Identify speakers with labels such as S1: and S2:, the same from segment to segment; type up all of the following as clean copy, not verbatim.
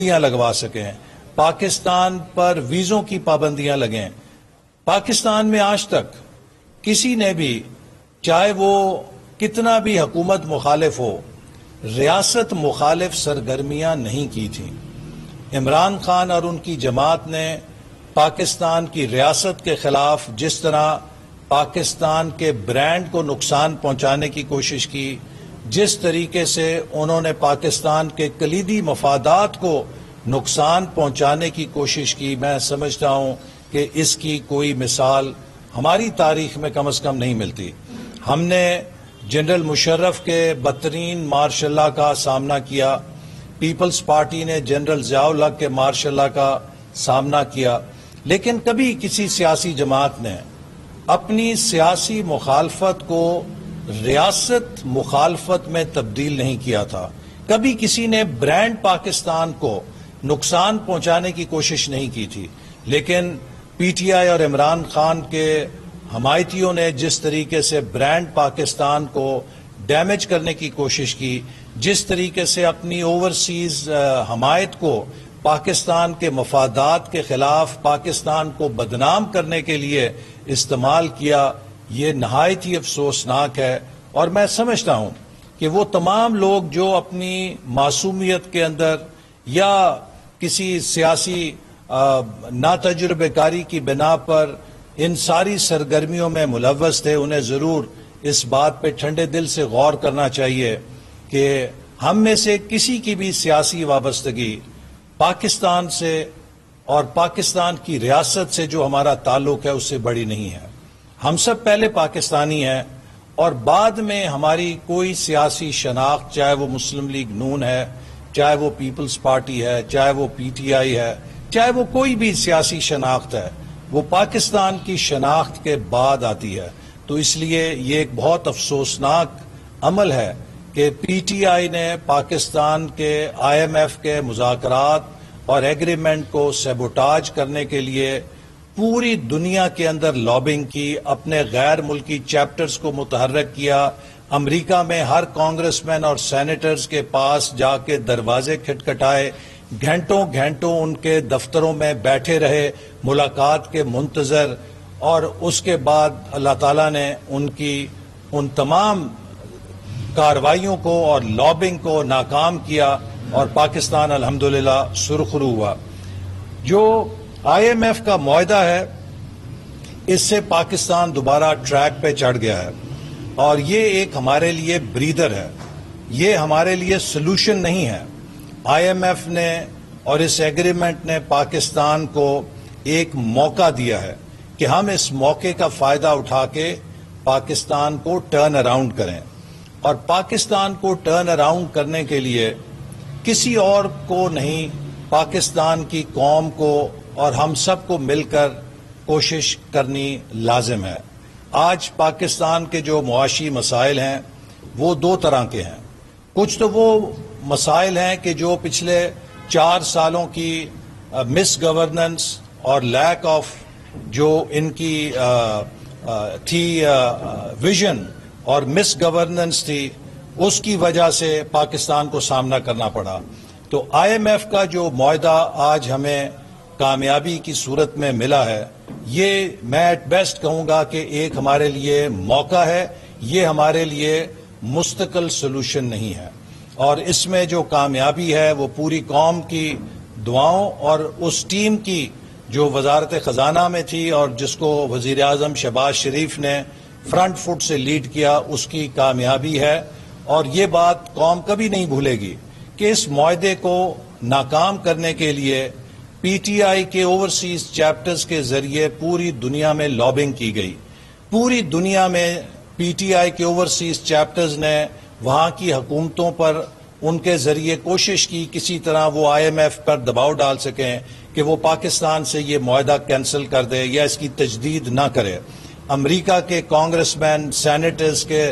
S1: لگوا سکیں، پاکستان پر ویزوں کی پابندیاں لگیں۔ پاکستان میں آج تک کسی نے بھی، چاہے وہ کتنا بھی حکومت مخالف ہو، ریاست مخالف سرگرمیاں نہیں کی تھیں۔ عمران خان اور ان کی جماعت نے پاکستان کی ریاست کے خلاف جس طرح پاکستان کے برانڈ کو نقصان پہنچانے کی کوشش کی، جس طریقے سے انہوں نے پاکستان کے کلیدی مفادات کو نقصان پہنچانے کی کوشش کی، میں سمجھتا ہوں کہ اس کی کوئی مثال ہماری تاریخ میں کم از کم نہیں ملتی۔ ہم نے جنرل مشرف کے بدترین مارشل لا کا سامنا کیا، پیپلز پارٹی نے جنرل ضیاء الحق کے مارشل لا کا سامنا کیا، لیکن کبھی کسی سیاسی جماعت نے اپنی سیاسی مخالفت کو ریاست مخالفت میں تبدیل نہیں کیا تھا۔ کبھی کسی نے برانڈ پاکستان کو نقصان پہنچانے کی کوشش نہیں کی تھی، لیکن پی ٹی آئی اور عمران خان کے حمایتیوں نے جس طریقے سے برانڈ پاکستان کو ڈیمیج کرنے کی کوشش کی، جس طریقے سے اپنی اوورسیز حمایت کو پاکستان کے مفادات کے خلاف پاکستان کو بدنام کرنے کے لیے استعمال کیا، یہ نہایت ہی افسوسناک ہے۔ اور میں سمجھتا ہوں کہ وہ تمام لوگ جو اپنی معصومیت کے اندر یا کسی سیاسی ناتجربہ کاری کی بنا پر ان ساری سرگرمیوں میں ملوث تھے، انہیں ضرور اس بات پہ ٹھنڈے دل سے غور کرنا چاہیے کہ ہم میں سے کسی کی بھی سیاسی وابستگی پاکستان سے اور پاکستان کی ریاست سے جو ہمارا تعلق ہے اس سے بڑی نہیں ہے۔ ہم سب پہلے پاکستانی ہیں اور بعد میں ہماری کوئی سیاسی شناخت، چاہے وہ مسلم لیگ نون ہے، چاہے وہ پیپلز پارٹی ہے، چاہے وہ پی ٹی آئی ہے، چاہے وہ کوئی بھی سیاسی شناخت ہے، وہ پاکستان کی شناخت کے بعد آتی ہے۔ تو اس لیے یہ ایک بہت افسوسناک عمل ہے کہ پی ٹی آئی نے پاکستان کے آئی ایم ایف کے مذاکرات اور ایگریمنٹ کو سیبوٹاج کرنے کے لیے پوری دنیا کے اندر لابنگ کی، اپنے غیر ملکی چیپٹرز کو متحرک کیا، امریکہ میں ہر کانگریس مین اور سینیٹرز کے پاس جا کے دروازے کھٹکھٹائے، گھنٹوں گھنٹوں ان کے دفتروں میں بیٹھے رہے ملاقات کے منتظر، اور اس کے بعد اللہ تعالیٰ نے ان تمام کارروائیوں کو اور لابنگ کو ناکام کیا اور پاکستان الحمدللہ سرخرو ہوا۔ جو آئی ایم ایف کا معاہدہ ہے، اس سے پاکستان دوبارہ ٹریک پہ چڑھ گیا ہے، اور یہ ایک ہمارے لیے بریدر ہے، یہ ہمارے لیے سلوشن نہیں ہے۔ آئی ایم ایف نے اور اس ایگریمنٹ نے پاکستان کو ایک موقع دیا ہے کہ ہم اس موقع کا فائدہ اٹھا کے پاکستان کو ٹرن اراؤنڈ کریں، اور پاکستان کو ٹرن اراؤنڈ کرنے کے لیے کسی اور کو نہیں، پاکستان کی قوم کو اور ہم سب کو مل کر کوشش کرنی لازم ہے۔ آج پاکستان کے جو معاشی مسائل ہیں وہ دو طرح کے ہیں۔ کچھ تو وہ مسائل ہیں کہ جو پچھلے 4 سالوں کی مس گورننس اور لیک آف جو ان کی تھی ویژن اور مس گورننس تھی، اس کی وجہ سے پاکستان کو سامنا کرنا پڑا۔ تو آئی ایم ایف کا جو معاہدہ آج ہمیں کامیابی کی صورت میں ملا ہے، یہ میں ایٹ بیسٹ کہوں گا کہ ایک ہمارے لیے موقع ہے، یہ ہمارے لیے مستقل سلوشن نہیں ہے، اور اس میں جو کامیابی ہے وہ پوری قوم کی دعاؤں اور اس ٹیم کی جو وزارت خزانہ میں تھی اور جس کو وزیر اعظم شہباز شریف نے فرنٹ فٹ سے لیڈ کیا، اس کی کامیابی ہے۔ اور یہ بات قوم کبھی نہیں بھولے گی کہ اس معاہدے کو ناکام کرنے کے لیے پی ٹی آئی کے اوورسیز چیپٹرز کے ذریعے پوری دنیا میں لابنگ کی گئی۔ پوری دنیا میں پی ٹی آئی کے اوورسیز چیپٹرز نے وہاں کی حکومتوں پر ان کے ذریعے کوشش کی کسی طرح وہ آئی ایم ایف پر دباؤ ڈال سکیں کہ وہ پاکستان سے یہ معاہدہ کینسل کر دے یا اس کی تجدید نہ کرے۔ امریکہ کے کانگریس مین، سینیٹرز کے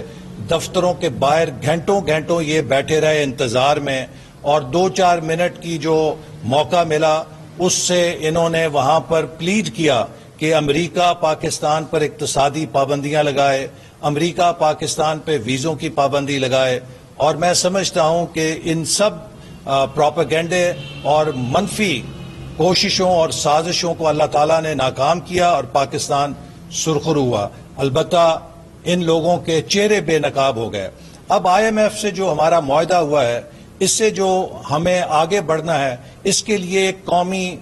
S1: دفتروں کے باہر گھنٹوں گھنٹوں یہ بیٹھے رہے انتظار میں، اور 2-4 منٹ کی جو موقع ملا اس سے انہوں نے وہاں پر پلیڈ کیا کہ امریکہ پاکستان پر اقتصادی پابندیاں لگائے، امریکہ پاکستان پہ ویزوں کی پابندی لگائے۔ اور میں سمجھتا ہوں کہ ان سب پروپیگنڈے اور منفی کوششوں اور سازشوں کو اللہ تعالیٰ نے ناکام کیا اور پاکستان سرخرو ہوا. البتہ ان لوگوں کے چہرے بے نقاب ہو گئے. اب IMF سے جو ہمارا معاہدہ ہوا ہے، اس سے جو ہمیں آگے بڑھنا ہے، اس کے لیے ایک قومی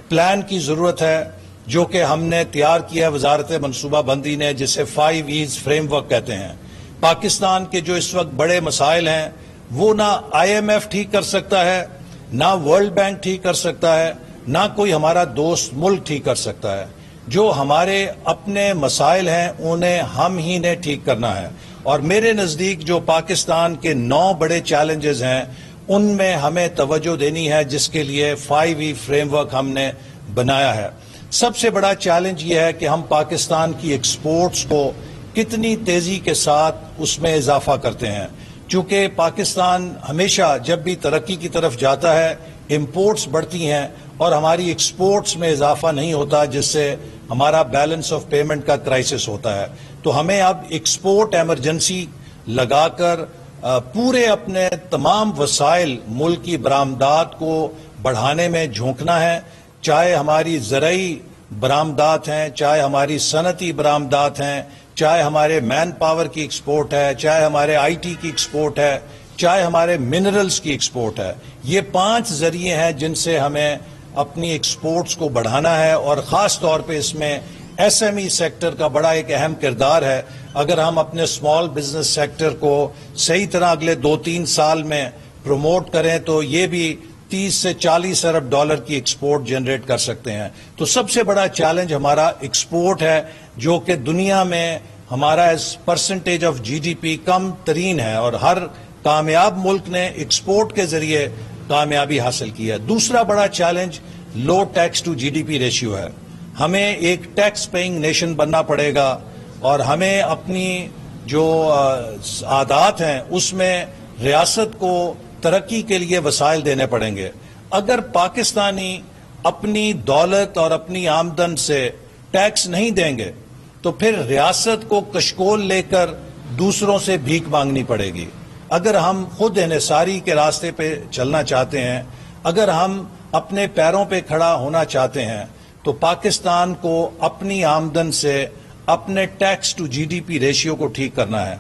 S1: پلان کی ضرورت ہے جو کہ ہم نے تیار کیا ہے وزارت منصوبہ بندی نے، جسے 5 E's فریم ورک کہتے ہیں. پاکستان کے جو اس وقت بڑے مسائل ہیں وہ نہ IMF ٹھیک کر سکتا ہے، نہ ورلڈ بینک ٹھیک کر سکتا ہے، نہ کوئی ہمارا دوست ملک ٹھیک کر سکتا ہے. جو ہمارے اپنے مسائل ہیں انہیں ہم ہی نے ٹھیک کرنا ہے. اور میرے نزدیک جو پاکستان کے 9 بڑے چیلنجز ہیں ان میں ہمیں توجہ دینی ہے، جس کے لیے 5 فریم ورک ہم نے بنایا ہے. سب سے بڑا چیلنج یہ ہے کہ ہم پاکستان کی ایکسپورٹس کو کتنی تیزی کے ساتھ اس میں اضافہ کرتے ہیں. چونکہ پاکستان ہمیشہ جب بھی ترقی کی طرف جاتا ہے امپورٹس بڑھتی ہیں اور ہماری ایکسپورٹس میں اضافہ نہیں ہوتا، جس سے ہمارا بیلنس آف پیمنٹ کا کرائسس ہوتا ہے. تو ہمیں اب ایکسپورٹ ایمرجنسی لگا کر پورے اپنے تمام وسائل ملک کی برآمدات کو بڑھانے میں جھونکنا ہے، چاہے ہماری زرعی برآمدات ہیں، چاہے ہماری صنعتی برآمدات ہیں، چاہے ہمارے مین پاور کی ایکسپورٹ ہے، چاہے ہمارے IT کی ایکسپورٹ ہے، چاہے ہمارے منرلز کی ایکسپورٹ ہے. یہ 5 ذریعے ہیں جن سے ہمیں اپنی ایکسپورٹس کو بڑھانا ہے، اور خاص طور پہ اس میں SME سیکٹر کا بڑا ایک اہم کردار ہے. اگر ہم اپنے اسمال بزنس سیکٹر کو صحیح طرح اگلے 2-3 سال میں پروموٹ کریں تو یہ بھی 30 سے 40 ارب ڈالر کی ایکسپورٹ جنریٹ کر سکتے ہیں. تو سب سے بڑا چیلنج ہمارا ایکسپورٹ ہے، جو کہ دنیا میں ہمارا پرسنٹیج آف GDP کم ترین ہے، اور ہر کامیاب ملک نے ایکسپورٹ کے ذریعے کامیابی حاصل کی ہے. دوسرا بڑا challenge low tax to GDP ratio ہے. ہمیں ایک ٹیکس پیئنگ نیشن بننا پڑے گا، اور ہمیں اپنی جو عادات ہیں اس میں ریاست کو ترقی کے لیے وسائل دینے پڑیں گے. اگر پاکستانی اپنی دولت اور اپنی آمدن سے ٹیکس نہیں دیں گے تو پھر ریاست کو کشکول لے کر دوسروں سے بھیک مانگنی پڑے گی. اگر ہم خود انحصاری کے راستے پہ چلنا چاہتے ہیں، اگر ہم اپنے پیروں پہ کھڑا ہونا چاہتے ہیں، تو پاکستان کو اپنی آمدن سے اپنے ٹیکس ٹو GDP ریشیو کو ٹھیک کرنا ہے.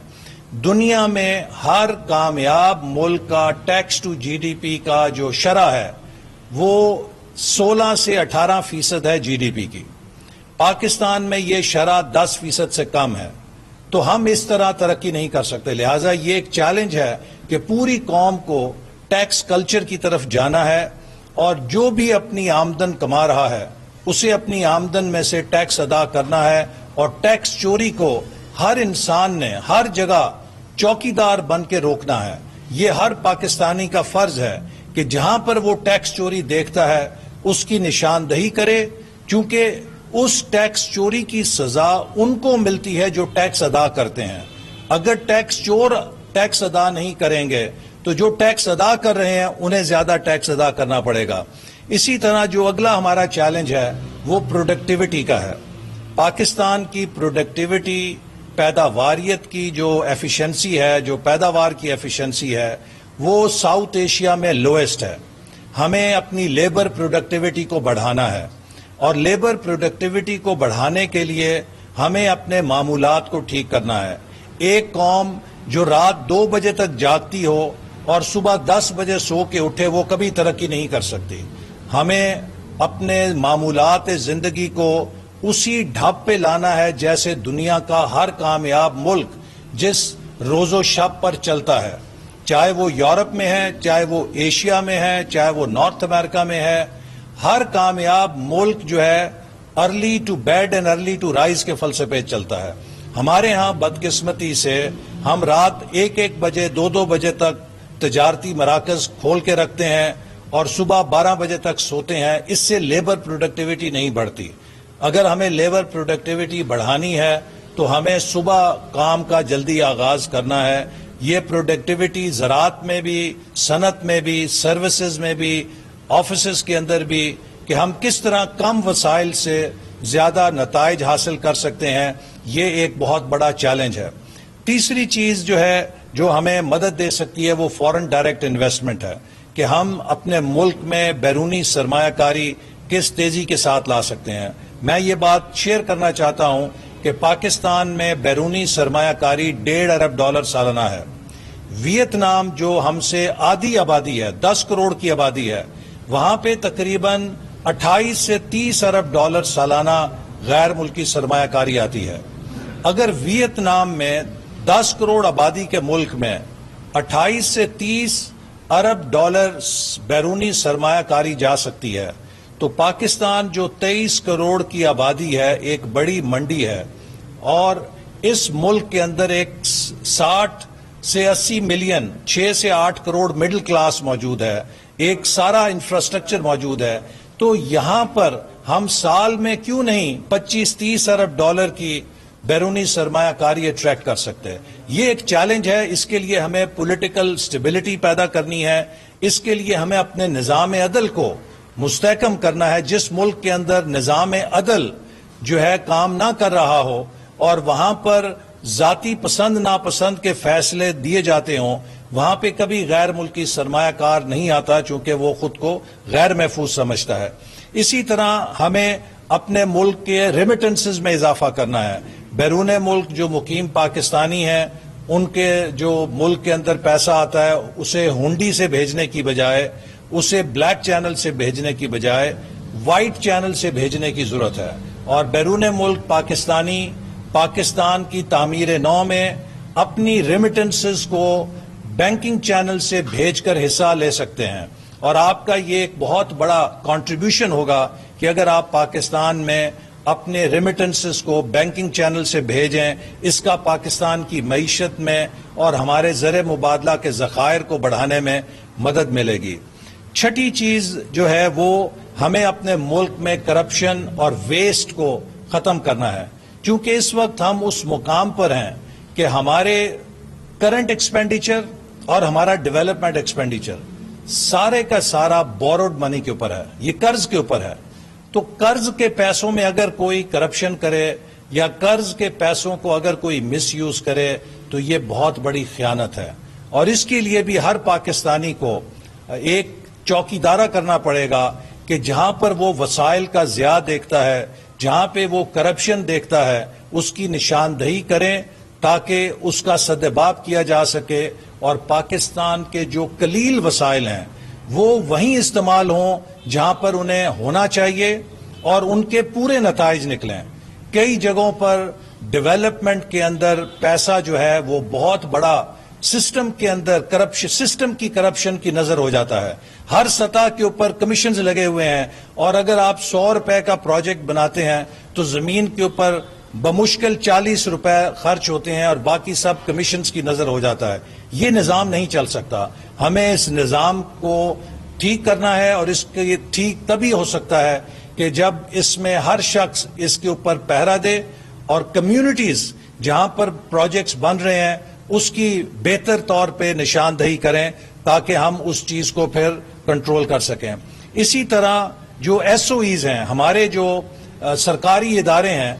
S1: دنیا میں ہر کامیاب ملک کا ٹیکس ٹو GDP کا جو شرح ہے وہ 16 سے 18% ہے GDP کی. پاکستان میں یہ شرح 10% سے کم ہے. تو ہم اس طرح ترقی نہیں کر سکتے. لہٰذا یہ ایک چیلنج ہے کہ پوری قوم کو ٹیکس کلچر کی طرف جانا ہے، اور جو بھی اپنی آمدن کما رہا ہے اسے اپنی آمدن میں سے ٹیکس ادا کرنا ہے. اور ٹیکس چوری کو ہر انسان نے ہر جگہ چوکیدار بن کے روکنا ہے. یہ ہر پاکستانی کا فرض ہے کہ جہاں پر وہ ٹیکس چوری دیکھتا ہے اس کی نشاندہی کرے، چونکہ اس ٹیکس چوری کی سزا ان کو ملتی ہے جو ٹیکس ادا کرتے ہیں. اگر ٹیکس چور ٹیکس ادا نہیں کریں گے تو جو ٹیکس ادا کر رہے ہیں انہیں زیادہ ٹیکس ادا کرنا پڑے گا. اسی طرح جو اگلا ہمارا چیلنج ہے وہ پروڈکٹیوٹی کا ہے. پاکستان کی پروڈکٹیوٹی، پیداواریت کی جو ایفیشنسی ہے، جو پیداوار کی ایفیشنسی ہے، وہ ساؤتھ ایشیا میں لوئسٹ ہے. ہمیں اپنی لیبر پروڈکٹیوٹی کو بڑھانا ہے، اور لیبر پروڈکٹیوٹی کو بڑھانے کے لیے ہمیں اپنے معمولات کو ٹھیک کرنا ہے. ایک قوم جو رات 2 بجے تک جاگتی ہو اور صبح 10 بجے سو کے اٹھے وہ کبھی ترقی نہیں کر سکتی. ہمیں اپنے معمولات زندگی کو اسی ڈھب پہ لانا ہے جیسے دنیا کا ہر کامیاب ملک جس روز و شب پر چلتا ہے، چاہے وہ یورپ میں ہے، چاہے وہ ایشیا میں ہے، چاہے وہ نارتھ امریکہ میں ہے. ہر کامیاب ملک جو ہے early to bed and early to rise کے فلسفے چلتا ہے. ہمارے ہاں بدقسمتی سے ہم رات 1-1 بجے 2-2 بجے تک تجارتی مراکز کھول کے رکھتے ہیں اور صبح 12 بجے تک سوتے ہیں. اس سے لیبر پروڈکٹیوٹی نہیں بڑھتی. اگر ہمیں لیبر پروڈکٹیوٹی بڑھانی ہے تو ہمیں صبح کام کا جلدی آغاز کرنا ہے. یہ پروڈکٹیوٹی زراعت میں بھی، صنعت میں بھی، سروسز میں بھی، آفیسز کے اندر بھی، کہ ہم کس طرح کم وسائل سے زیادہ نتائج حاصل کر سکتے ہیں، یہ ایک بہت بڑا چیلنج ہے. تیسری چیز جو ہے جو ہمیں مدد دے سکتی ہے وہ فورن ڈائریکٹ انویسٹمنٹ ہے. کہ ہم اپنے ملک میں بیرونی سرمایہ کاری کس تیزی کے ساتھ لا سکتے ہیں. میں یہ بات شیئر کرنا چاہتا ہوں کہ پاکستان میں بیرونی سرمایہ کاری $1.5 ارب سالانہ ہے. ویتنام جو ہم سے آدھی آبادی ہے، 10 کروڑ کی آبادی ہے، وہاں پہ تقریباً 28 سے 30 ارب ڈالر سالانہ غیر ملکی سرمایہ کاری آتی ہے. اگر ویتنام میں 10 کروڑ آبادی کے ملک میں 28 سے 30 ارب ڈالر بیرونی سرمایہ کاری جا سکتی ہے تو پاکستان جو 23 کروڑ کی آبادی ہے، ایک بڑی منڈی ہے، اور اس ملک کے اندر ایک 60 سے 80 ملین 6 سے 8 کروڑ مڈل کلاس موجود ہے، ایک سارا انفراسٹرکچر موجود ہے. تو یہاں پر ہم سال میں کیوں نہیں 25-30 ارب ڈالر کی بیرونی سرمایہ کاری اٹریکٹ کر سکتے؟ یہ ایک چیلنج ہے. اس کے لیے ہمیں پولیٹیکل سٹیبلٹی پیدا کرنی ہے. اس کے لیے ہمیں اپنے نظام عدل کو مستحکم کرنا ہے. جس ملک کے اندر نظام عدل جو ہے کام نہ کر رہا ہو اور وہاں پر ذاتی پسند ناپسند کے فیصلے دیے جاتے ہوں، وہاں پہ کبھی غیر ملکی سرمایہ کار نہیں آتا، چونکہ وہ خود کو غیر محفوظ سمجھتا ہے. اسی طرح ہمیں اپنے ملک کے ریمیٹنسز میں اضافہ کرنا ہے. بیرون ملک جو مقیم پاکستانی ہیں، ان کے جو ملک کے اندر پیسہ آتا ہے اسے ہنڈی سے بھیجنے کی بجائے، اسے بلیک چینل سے بھیجنے کی بجائے وائٹ چینل سے بھیجنے کی ضرورت ہے. اور بیرون ملک پاکستانی پاکستان کی تعمیر نو میں اپنی ریمیٹنسز کو بینکنگ چینل سے بھیج کر حصہ لے سکتے ہیں. اور آپ کا یہ ایک بہت بڑا کنٹریبیوشن ہوگا کہ اگر آپ پاکستان میں اپنے ریمیٹنسز کو بینکنگ چینل سے بھیجیں. اس کا پاکستان کی معیشت میں اور ہمارے زر مبادلہ کے ذخائر کو بڑھانے میں مدد ملے گی. چھٹی چیز جو ہے وہ ہمیں اپنے ملک میں کرپشن اور ویسٹ کو ختم کرنا ہے. چونکہ اس وقت ہم اس مقام پر ہیں کہ ہمارے کرنٹ ایکسپینڈیچر اور ہمارا ڈیولپمنٹ ایکسپینڈیچر سارے کا سارا بوروڈ منی کے اوپر ہے، یہ قرض کے اوپر ہے. تو قرض کے پیسوں میں اگر کوئی کرپشن کرے یا قرض کے پیسوں کو اگر کوئی مس یوز کرے تو یہ بہت بڑی خیانت ہے. اور اس کے لیے بھی ہر پاکستانی کو ایک چوکیدارہ کرنا پڑے گا کہ جہاں پر وہ وسائل کا ضیاع دیکھتا ہے، جہاں پہ وہ کرپشن دیکھتا ہے، اس کی نشاندہی کریں تاکہ اس کا سدباب کیا جا سکے اور پاکستان کے جو قلیل وسائل ہیں وہ وہیں استعمال ہوں جہاں پر انہیں ہونا چاہیے اور ان کے پورے نتائج نکلیں. کئی جگہوں پر ڈیولپمنٹ کے اندر پیسہ جو ہے وہ بہت بڑا سسٹم کے اندر کرپشن، سسٹم کی کرپشن کی نظر ہو جاتا ہے. ہر سطح کے اوپر کمیشنز لگے ہوئے ہیں، اور اگر آپ 100 روپے کا پروجیکٹ بناتے ہیں تو زمین کے اوپر بمشکل 40 روپے خرچ ہوتے ہیں اور باقی سب کمیشنز کی نظر ہو جاتا ہے. یہ نظام نہیں چل سکتا. ہمیں اس نظام کو ٹھیک کرنا ہے، اور اس کے ٹھیک تبھی ہو سکتا ہے کہ جب اس میں ہر شخص اس کے اوپر پہرا دے اور کمیونٹیز جہاں پر پروجیکٹس بن رہے ہیں اس کی بہتر طور پہ نشاندہی کریں تاکہ ہم اس چیز کو پھر کنٹرول کر سکیں. اسی طرح جو SOEs ہیں، ہمارے جو سرکاری ادارے ہیں